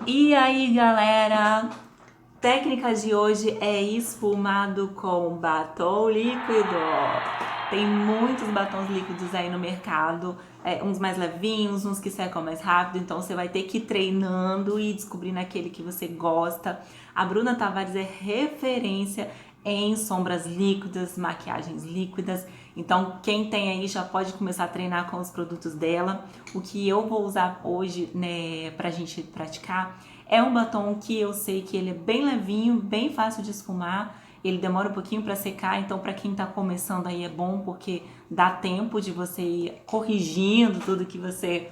E aí, galera? Técnica de hoje é esfumado com batom líquido. Tem muitos batons líquidos aí no mercado, uns mais levinhos, uns que secam mais rápido, então você vai ter que ir treinando e descobrindo aquele que você gosta. A Bruna Tavares é referência em sombras líquidas, maquiagens líquidas. Então, quem tem aí já pode começar a treinar com os produtos dela. O que eu vou usar hoje, né, pra gente praticar é um batom que eu sei que ele é bem levinho, bem fácil de esfumar. Ele demora um pouquinho para secar, então para quem tá começando aí é bom porque dá tempo de você ir corrigindo tudo que você,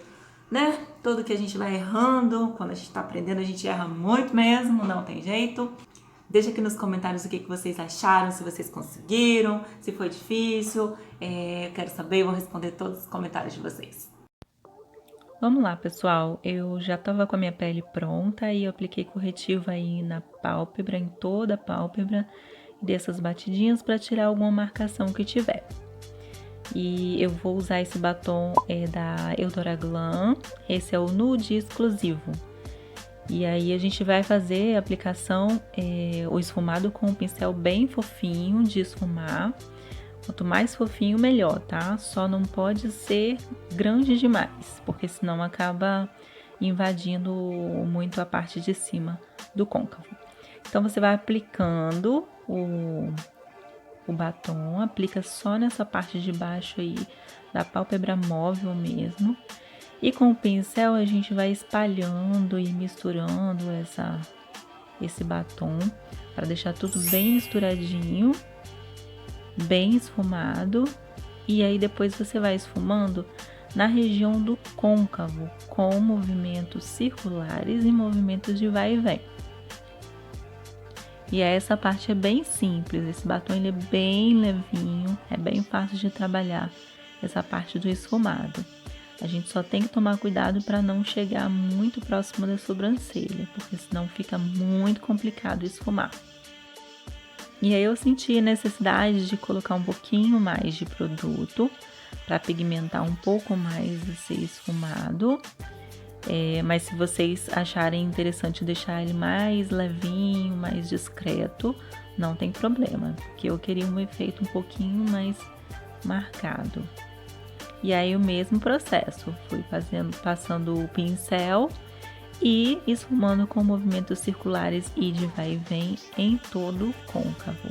né? Tudo que a gente vai errando. Quando a gente tá aprendendo, a gente erra muito mesmo, não tem jeito. Deixa aqui nos comentários o que vocês acharam, se vocês conseguiram, se foi difícil. Eu quero saber, eu vou responder todos os comentários de vocês. Vamos lá, pessoal. Eu já estava com a minha pele pronta e eu apliquei corretivo aí na pálpebra, em toda a pálpebra, e dei essas batidinhas para tirar alguma marcação que tiver. E eu vou usar esse batom da Eudora Glam, esse é o Nude Exclusivo. E aí a gente vai fazer a aplicação, o esfumado com um pincel bem fofinho de esfumar. Quanto mais fofinho, melhor, tá? Só não pode ser grande demais, porque senão acaba invadindo muito a parte de cima do côncavo. Então, você vai aplicando o batom, aplica só nessa parte de baixo aí da pálpebra móvel mesmo. E com o pincel a gente vai espalhando e misturando esse batom para deixar tudo bem misturadinho, bem esfumado. E aí depois você vai esfumando na região do côncavo, com movimentos circulares e movimentos de vai e vem. E essa parte é bem simples, esse batom ele é bem levinho, é bem fácil de trabalhar essa parte do esfumado. A gente só tem que tomar cuidado para não chegar muito próximo da sobrancelha, porque senão fica muito complicado esfumar. E aí eu senti a necessidade de colocar um pouquinho mais de produto para pigmentar um pouco mais esse esfumado. Mas se vocês acharem interessante deixar ele mais levinho, mais discreto, não tem problema, porque eu queria um efeito um pouquinho mais marcado. E aí o mesmo processo, fui passando o pincel e esfumando com movimentos circulares e de vai e vem em todo o côncavo.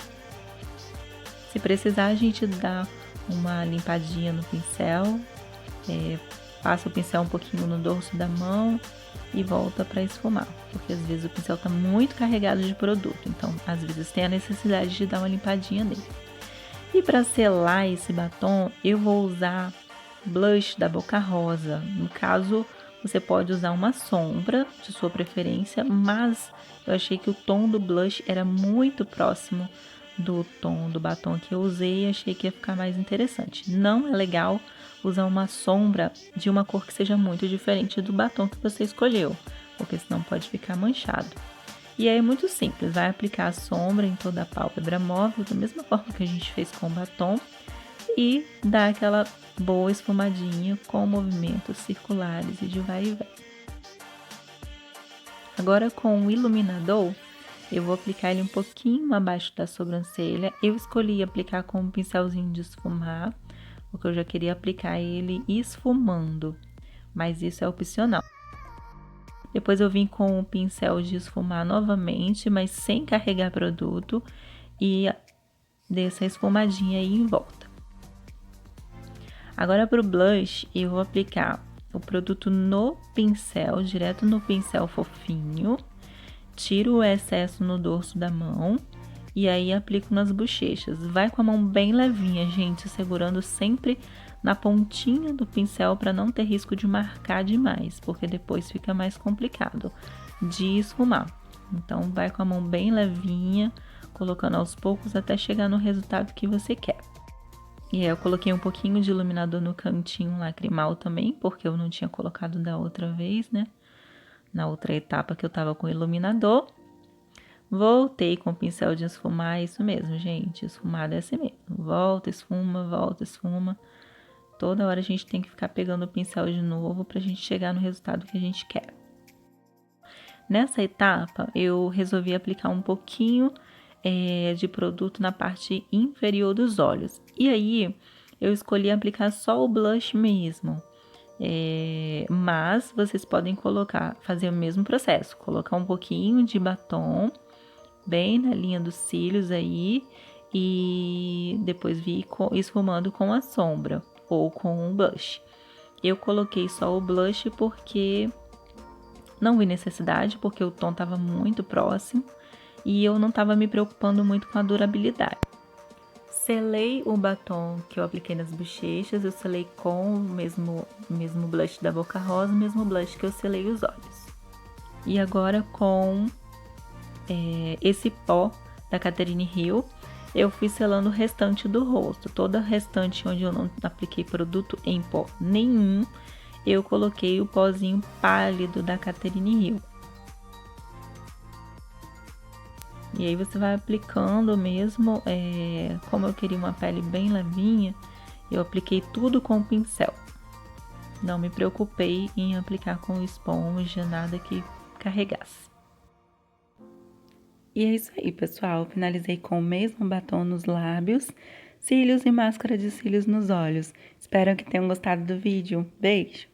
Se precisar, a gente dá uma limpadinha no pincel, passa o pincel um pouquinho no dorso da mão e volta para esfumar, porque às vezes o pincel está muito carregado de produto, então às vezes tem a necessidade de dar uma limpadinha nele. E para selar esse batom, eu vou usar blush da Boca Rosa. No caso, você pode usar uma sombra de sua preferência, mas eu achei que o tom do blush era muito próximo do tom do batom que eu usei e achei que ia ficar mais interessante. Não é legal usar uma sombra de uma cor que seja muito diferente do batom que você escolheu, porque senão pode ficar manchado. E aí é muito simples, vai aplicar a sombra em toda a pálpebra móvel, da mesma forma que a gente fez com o batom, e dar aquela boa esfumadinha com movimentos circulares e de vai e vem. Agora com o iluminador, eu vou aplicar ele um pouquinho abaixo da sobrancelha. Eu escolhi aplicar com um pincelzinho de esfumar, porque eu já queria aplicar ele esfumando, mas isso é opcional. Depois eu vim com o pincel de esfumar novamente, mas sem carregar produto, e dei essa esfumadinha aí em volta. Agora para o blush, eu vou aplicar o produto no pincel, direto no pincel fofinho, tiro o excesso no dorso da mão e aí aplico nas bochechas. Vai com a mão bem levinha, gente, segurando sempre na pontinha do pincel para não ter risco de marcar demais, porque depois fica mais complicado de esfumar. Então, vai com a mão bem levinha, colocando aos poucos até chegar no resultado que você quer. E aí eu coloquei um pouquinho de iluminador no cantinho lacrimal também, porque eu não tinha colocado da outra vez, né? Na outra etapa que eu tava com iluminador. Voltei com o pincel de esfumar, isso mesmo, gente. Esfumado é assim mesmo. Volta, esfuma, volta, esfuma. Toda hora a gente tem que ficar pegando o pincel de novo pra gente chegar no resultado que a gente quer. Nessa etapa, eu resolvi aplicar um pouquinho de produto na parte inferior dos olhos. E aí, eu escolhi aplicar só o blush mesmo. Mas vocês podem fazer o mesmo processo, colocar um pouquinho de batom bem na linha dos cílios aí e depois vir esfumando com a sombra ou com o blush. Eu coloquei só o blush porque não vi necessidade, porque o tom estava muito próximo e eu não estava me preocupando muito com a durabilidade. Selei o batom que eu apliquei nas bochechas, eu selei com o mesmo blush da Boca Rosa, o mesmo blush que eu selei os olhos. E agora com esse pó da Catherine Hill, eu fui selando o restante do rosto. Toda a restante onde eu não apliquei produto em pó nenhum, eu coloquei o pozinho pálido da Catherine Hill. E aí você vai aplicando mesmo, como eu queria uma pele bem levinha, eu apliquei tudo com o pincel. Não me preocupei em aplicar com esponja, nada que carregasse. E é isso aí, pessoal. Finalizei com o mesmo batom nos lábios, cílios e máscara de cílios nos olhos. Espero que tenham gostado do vídeo. Beijo!